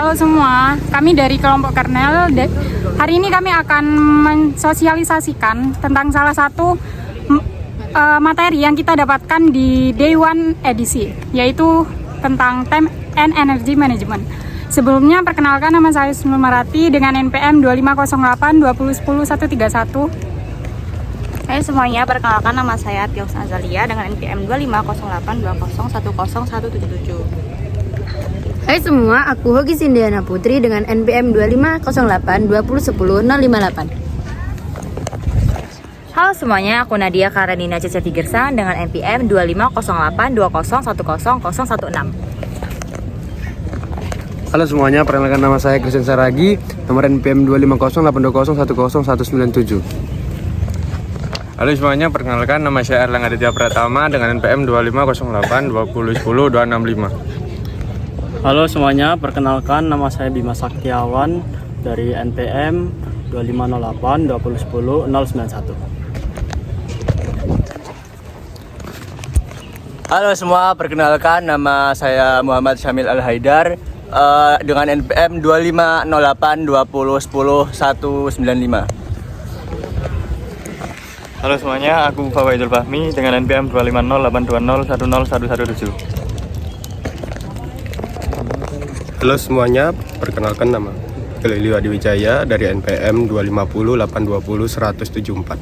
Halo semua, kami dari kelompok Kernel. Hari ini kami akan mensosialisasikan tentang salah satu materi yang kita dapatkan di Day One edisi, yaitu tentang Time and Energy Management. Sebelumnya, perkenalkan, nama saya Sunul Marati dengan NPM 2508 2010 131. Hai semuanya, perkenalkan nama saya Tios Azalia dengan NPM 2508 20 10 177. Hai semua, aku Hogi Sindiana Putri dengan NPM 2508 20 10 058. Halo semuanya, aku Nadia Karenina Cece Tigirsan dengan NPM 2508 20 10 016. Halo semuanya, perkenalkan nama saya Christian Saragi, nomor NPM 250820 10 197. Halo semuanya, perkenalkan nama saya Erlangga Aditya Pratama dengan NPM 2508 20 10 265. Halo semuanya, perkenalkan nama saya Bima Saktiawan dari NPM 2508 20 10 091. Halo semua, perkenalkan nama saya Muhammad Syamil Al-Haidar dengan NPM 2508 20 10 195. Halo semuanya, aku Fawaidul Fahmi dengan NPM 250820 10117. Halo semuanya, perkenalkan nama Galileo Adi Wijaya dari NPM 250 820 174.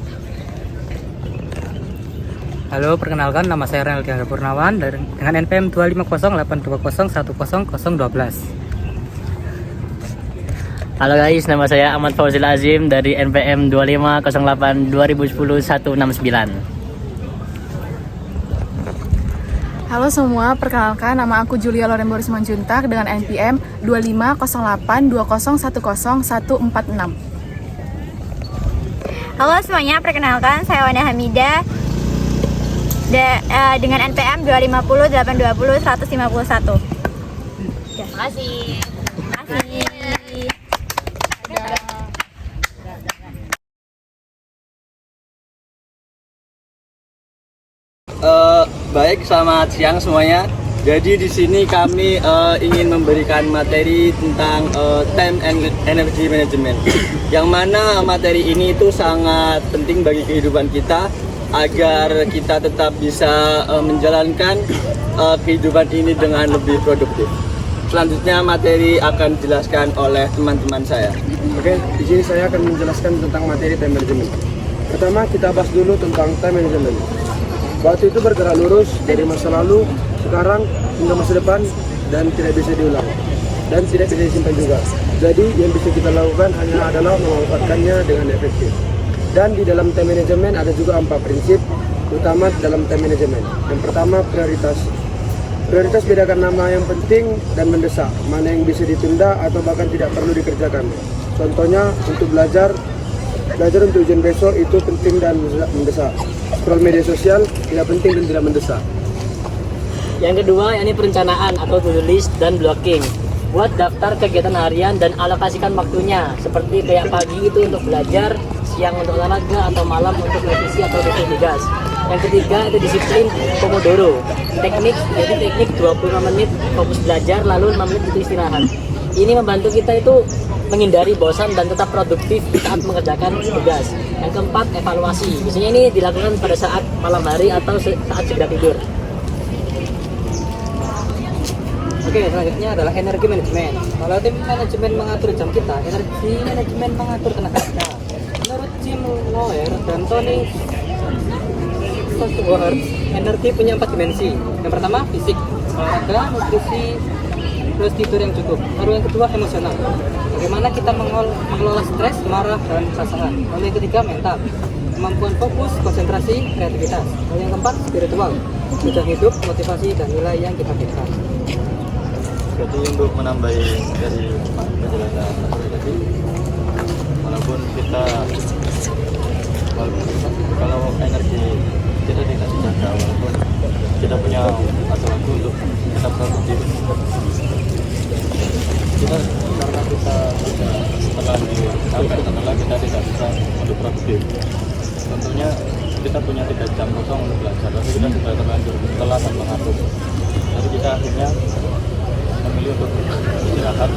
Halo, perkenalkan nama saya Renal Tiara Purnawan dengan NPM 250 820 10 Halo guys, nama saya Ahmad Fauzil Azim dari NPM 2508 2010 169. Halo semua, perkenalkan nama aku Julia Loren Boris Manjuntak dengan NPM 2508 20 10 146. Halo semuanya, perkenalkan saya Wana Hamida dengan NPM 250 820 151. Terima kasih. Baik, selamat siang semuanya. Jadi di sini kami ingin memberikan materi tentang time and energy management. Yang mana materi ini itu sangat penting bagi kehidupan kita agar kita tetap bisa menjalankan kehidupan ini dengan lebih produktif. Selanjutnya materi akan dijelaskan oleh teman-teman saya. Oke, di sini saya akan menjelaskan tentang materi time management. Pertama, kita bahas dulu tentang time management. Waktu itu bergerak lurus dari masa lalu, sekarang hingga masa depan, dan tidak bisa diulang dan tidak bisa disimpan juga. Jadi yang bisa kita lakukan hanya adalah memanfaatkannya dengan efektif. Dan di dalam time management ada juga 4 prinsip utama dalam time management. Yang pertama, prioritas. Prioritas bedakan nama yang penting dan mendesak, mana yang bisa ditunda atau bahkan tidak perlu dikerjakan. Contohnya untuk belajar untuk ujian besok itu penting dan mendesak. Scroll media sosial tidak penting dan tidak mendesak. Yang kedua, yakni perencanaan atau to-do list dan blocking. Buat daftar kegiatan harian dan alokasikan waktunya. Seperti kayak pagi itu untuk belajar, siang untuk olahraga, atau malam untuk revisi atau tugas. Yang ketiga itu disiplin Pomodoro. Teknik 25 menit fokus belajar, lalu 5 menit itu istirahat. Ini membantu kita itu menghindari bosan dan tetap produktif saat mengerjakan tugas. Yang keempat, evaluasi. Biasanya ini dilakukan pada saat malam hari atau saat segera tidur. Oke, selanjutnya adalah energi manajemen. Kalau tim manajemen mengatur jam kita, energi manajemen mengatur tenaga kita. Menurut Jim Loer dan Tony Stewart, energi punya 4 dimensi. Yang pertama, fisik, olahraga, nutrisi, plus tidur yang cukup. Lalu yang kedua, emosional. Bagaimana kita mengelola stres, marah, dan perasaan. Lalu yang ketiga, mental. Kemampuan fokus, konsentrasi, kreativitas. Lalu yang keempat, spiritual. Tujuan hidup, motivasi, dan nilai yang kita berikan. Jadi untuk menambahi dari penjelasan tadi, walaupun kalau energi kita tidak dijaga, walaupun kita punya waktu untuk kita produktif, karena kita setelah kita tidak bisa untuk produktif. Tentunya kita punya 3 jam kosong untuk belajar, tapi kita sudah terlanjur telat dan mengantuk. Jadi kita akhirnya memilih untuk istirahat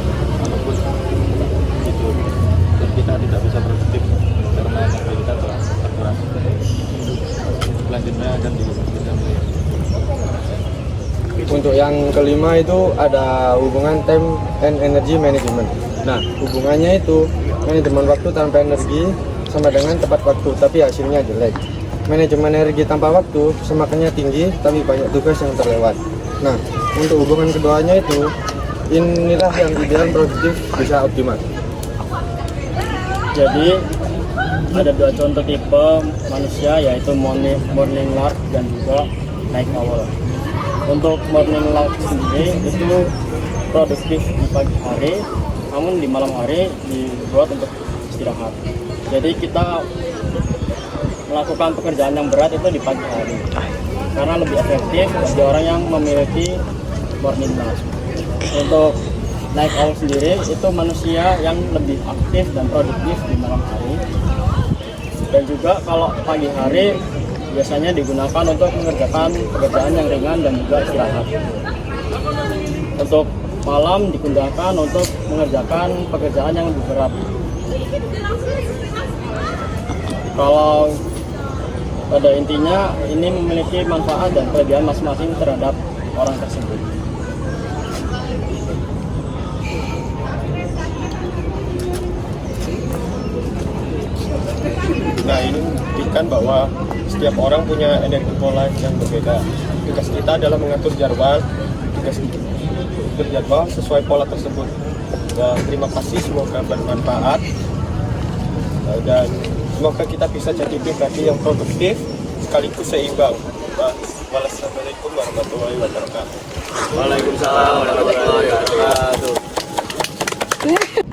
selanjutnya akan dilakukan. Untuk yang kelima itu ada hubungan time and energy management. Nah, hubungannya itu manajemen waktu tanpa energi sama dengan tepat waktu, tapi hasilnya jelek. Manajemen energi tanpa waktu semakannya tinggi, tapi banyak tugas yang terlewat. Nah, untuk hubungan keduanya itu, inilah yang ideal produktif bisa optimal. Jadi ada dua contoh tipe manusia, yaitu morning lark dan juga night owl. Untuk morning lark sendiri itu produktif di pagi hari, namun di malam hari dibuat untuk istirahat. Jadi kita melakukan pekerjaan yang berat itu di pagi hari karena lebih efektif bagi orang yang memiliki morning lark. Untuk night owl sendiri itu manusia yang lebih aktif dan produktif di malam hari. Dan juga kalau pagi hari biasanya digunakan untuk mengerjakan pekerjaan yang ringan dan juga istirahat. Untuk malam digunakan untuk mengerjakan pekerjaan yang lebih berat. Kalau pada intinya ini memiliki manfaat dan kelebihan masing-masing terhadap orang tersebut. Nah, ini membuktikan bahwa setiap orang punya energi pola yang berbeda. Tugas kita adalah mengatur jadwal, sesuai pola tersebut. Dan terima kasih, semoga bermanfaat dan semoga kita bisa jadi pribadi yang produktif sekaligus seimbang. Wassalamualaikum warahmatullahi wabarakatuh. Waalaikumsalam warahmatullahi wabarakatuh.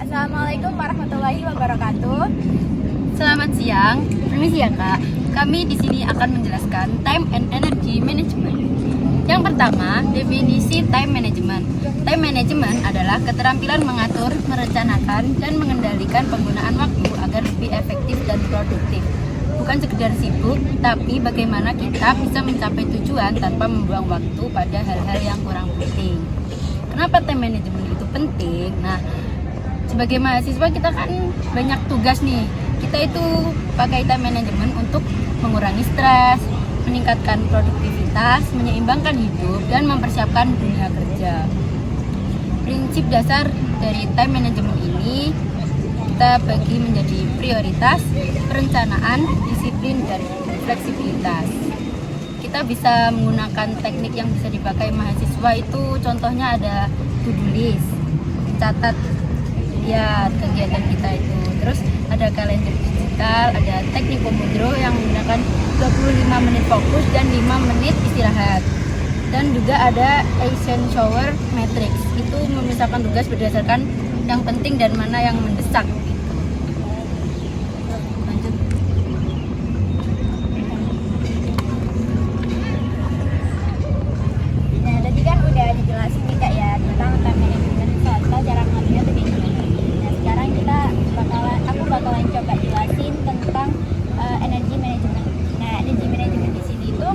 Assalamualaikum warahmatullahi wabarakatuh. Selamat siang. Permisi ya Kak. Kami di sini akan menjelaskan time and energy management. Yang pertama, definisi time management. Time management adalah keterampilan mengatur, merencanakan, dan mengendalikan penggunaan waktu agar lebih efektif dan produktif. Bukan sekedar sibuk, tapi bagaimana kita bisa mencapai tujuan tanpa membuang waktu pada hal-hal yang kurang penting. Kenapa time management itu penting? Nah, sebagai mahasiswa kita kan banyak tugas nih. Kita itu pakai time management untuk mengurangi stres, meningkatkan produktivitas, menyeimbangkan hidup, dan mempersiapkan dunia kerja. Prinsip dasar dari time management ini kita bagi menjadi prioritas, perencanaan, disiplin, dan fleksibilitas. Kita bisa menggunakan teknik yang bisa dipakai mahasiswa itu, contohnya ada to-do list, catat ya kegiatan kita itu. Terus ada kalender digital, ada teknik Pomodoro yang menggunakan 25 menit fokus dan 5 menit istirahat. Dan juga ada Eisenhower Matrix, itu memisahkan tugas berdasarkan yang penting dan mana yang mendesak. Lanjut. Nah, tadi kan udah dijelasin nih Kak ya tentang time management serta cara mengaturnya itu kayak gimana. Nah, sekarang aku bakalan coba jelasin tentang energy management. Nah, energy management di sini itu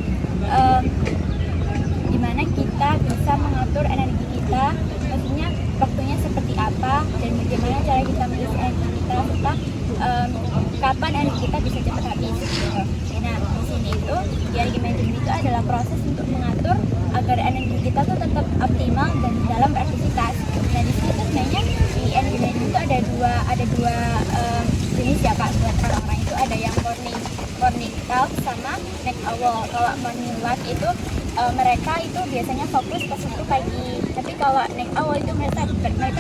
dimana kita bisa mengatur energi kita, maksudnya waktunya seperti apa dan bagaimana cara kita mengisi energi kita serta kapan energi kita bisa cepat habis gitu. Nah, di sini itu di energy management itu adalah proses untuk mengatur agar energi kita tuh tetap optimal dan dalam beraktivitas. Nah, di sini tuh sebenarnya di energy management itu ada dua jenis ya Kak, buat orang-orang itu ada yang morning talk sama night owl. Kalau morning walk itu mereka itu biasanya fokus ke suatu pagi, tapi kalau night owl itu mereka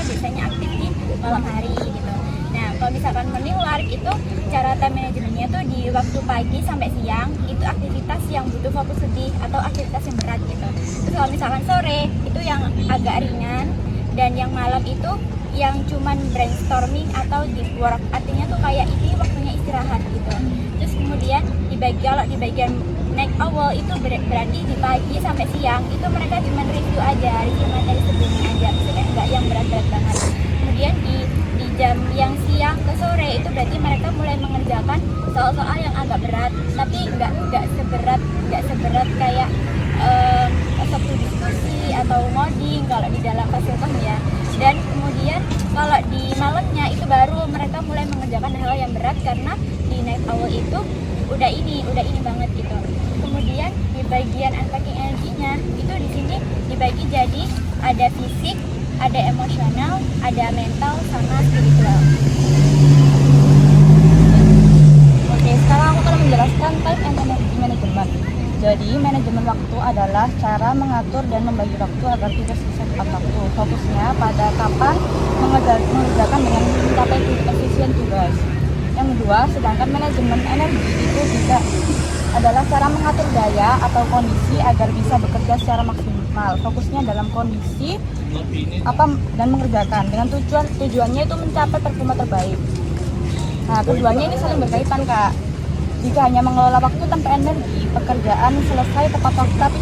biasanya aktif di malam hari gitu. Nah, kalau misalkan morning walk itu cara time manajemennya tuh di waktu pagi sampai siang itu aktivitas yang butuh fokus lebih atau aktivitas yang berat gitu. Terus kalau misalkan sore itu yang agak ringan, dan yang malam itu yang cuman brainstorming atau deep work, artinya tuh kayak ini waktunya istirahat gitu. Terus kemudian kalau di bagian night owl itu berarti di pagi sampai siang itu mereka cuma review materi sebelumnya aja, maksudnya nggak yang berat-berat banget. Kemudian di jam yang siang ke sore itu berarti mereka mulai mengerjakan soal-soal yang agak berat, tapi nggak seberat kayak satu diskusi atau ngoding kalau di dalam fasiltas ya. Dan kemudian kalau di malamnya itu baru mereka mulai mengerjakan hal yang berat karena di night owl itu udah ini banget gitu. dibagi jadi ada fisik, ada emosional, ada mental, sama spiritual. Oke, sekarang aku akan menjelaskan time and energy management. Jadi, manajemen waktu adalah cara mengatur dan membagi waktu agar tugas bisa tepat waktu. Fokusnya pada kapan mengerjakan dengan mencapai efisien tugas. Yang kedua, sedangkan manajemen energi itu bisa adalah cara mengatur daya atau kondisi agar bisa bekerja secara maksimal. Fokusnya dalam kondisi dan mengerjakan dengan tujuannya itu mencapai performa terbaik. Nah, keduanya ini saling berkaitan, Kak. Jika hanya mengelola waktu tanpa energi, pekerjaan selesai tepat waktu tapi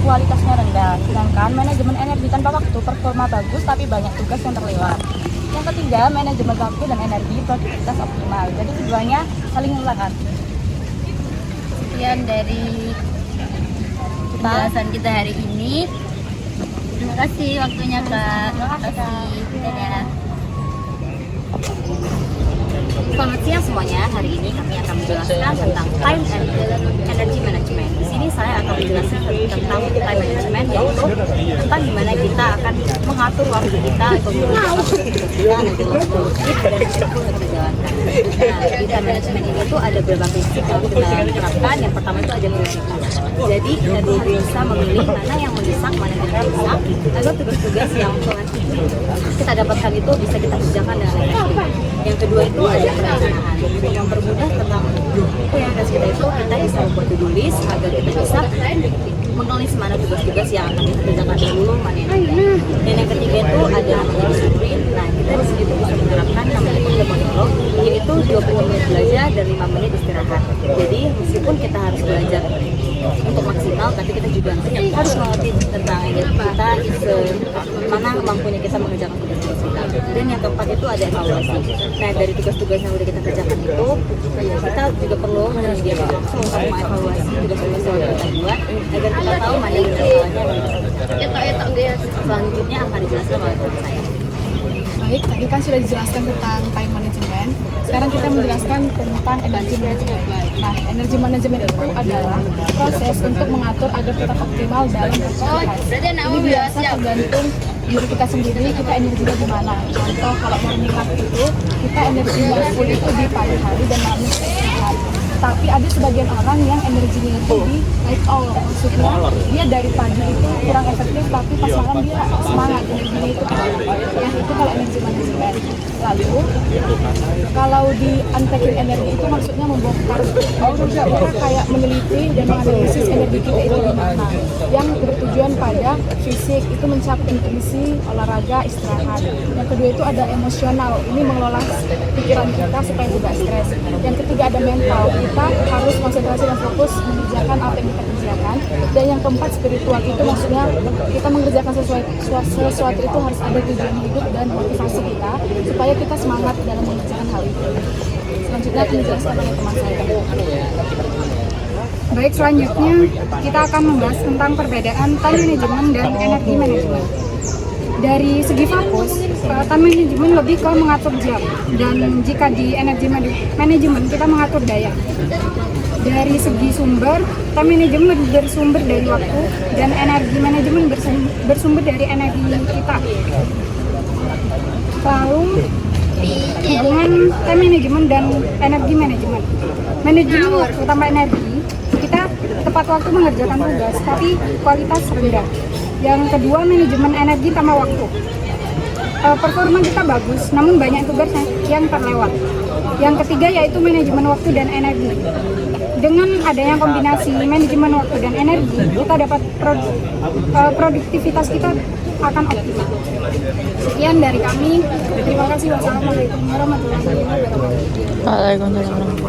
kualitasnya rendah. Sedangkan manajemen energi tanpa waktu, performa bagus tapi banyak tugas yang terlewat. Yang ketiga, manajemen waktu dan energi, produktivitas optimal. Jadi keduanya saling melengkapi. Sekian dari pembahasan kita hari ini. Terima kasih waktunya, Kak. Terima kasih. Dadah. Selamat siang semuanya. Hari ini kami akan menjelaskan tentang time and energy management. Di sini saya akan menjelaskan tentang time management, yaitu tentang gimana kita akan mengatur waktu kita untuk kita nanti produktif dan hasilnya berjalankan. Nah, di time management ini tuh ada beberapa prinsip yang kita terapkan. Yang pertama itu ada prioritas. Jadi kita tuh harus bisa memilih mana yang mendesak, mana yang tidak mendesak, agar tugas-tugas yang telah kita dapatkan itu bisa kita kerjakan dengan efektif. Yang kedua itu ada perencanaan. Yang mempermudah tentang prioritas kita itu, kita bisa membuat to-do list agar kita bisa menulis mana tugas-tugas yang akan kita kerjakan dulu, mana yang tidak. Dan yang ketiga itu ada disiplin. Nah, kita di sini bisa menerapkan namanya Pomodoro, yaitu 20 menit belajar dan 5 menit istirahat. Jadi meskipun kita harus belajar untuk maksimal, tapi kita juga harus mengerti tentang energi kita, mana mampunya kita mengerjakan tugas-tugas kita. Dan yang keempat itu ada evaluasi. Nah, dari tugas-tugas yang udah kita kerjakan itu, kita juga perlu menyediakan waktu untuk mengevaluasi tugas-tugas yang udah kita buat agar kita tahu mana yang selanjutnya akan dijelaskan oleh teman saya. Baik, tadi kan sudah dijelaskan tentang time management. Sekarang kita menjelaskan tentang energy management. Nah, energy management itu adalah proses untuk mengatur agar tetap optimal dalam beraktivitas. Ini biasa tergantung diri kita sendiri, kita energinya di mana. Contoh, kalau morning life itu, kita energinya full itu di pagi hari dan malamnya istirahat. Tapi ada sebagian orang yang energinya itu di night owl, maksudnya dia dari pagi itu kurang efektif, tapi pas malam dia semangat, energinya itu yang itu kalau energi manajemen. Lalu kalau di unpacking energi itu maksudnya membongkar, kita kayak meneliti dan menganalisis energi kita itu di mana, yang bertujuan pada fisik itu mencapai nutrisi, olahraga, istirahat. Yang kedua itu ada emosional, ini mengelola pikiran kita supaya tidak stres. Yang ketiga ada mental, kita harus konsentrasi dan fokus mengerjakan apa yang kita kerjakan. Dan yang keempat spiritual, itu maksudnya kita mengerjakan sesuatu itu harus ada tujuan hidup dan motivasi kita supaya kita semangat dalam mengerjakan hal itu. Selanjutnya akan dijelaskan oleh teman saya. Baik, selanjutnya kita akan membahas tentang perbedaan time management dan energi management. Dari segi fokus, time management lebih ke mengatur jam, dan jika di energi manajemen kita mengatur daya. Dari segi sumber, time management bersumber dari waktu, dan energi manajemen bersumber dari energi kita. Lalu hubungan time management dan energi manajemen. Manajemen waktu tanpa energi, kita tepat waktu mengerjakan tugas, tapi kualitas rendah. Yang kedua, manajemen energi tanpa waktu. Performa kita bagus, namun banyak tugas yang terlewat. Yang ketiga yaitu manajemen waktu dan energi. Dengan adanya kombinasi manajemen waktu dan energi, kita dapat produktivitas kita akan optimal. Sekian dari kami. Terima kasih. Wassalamualaikum warahmatullahi wabarakatuh. Waalaikumsalam.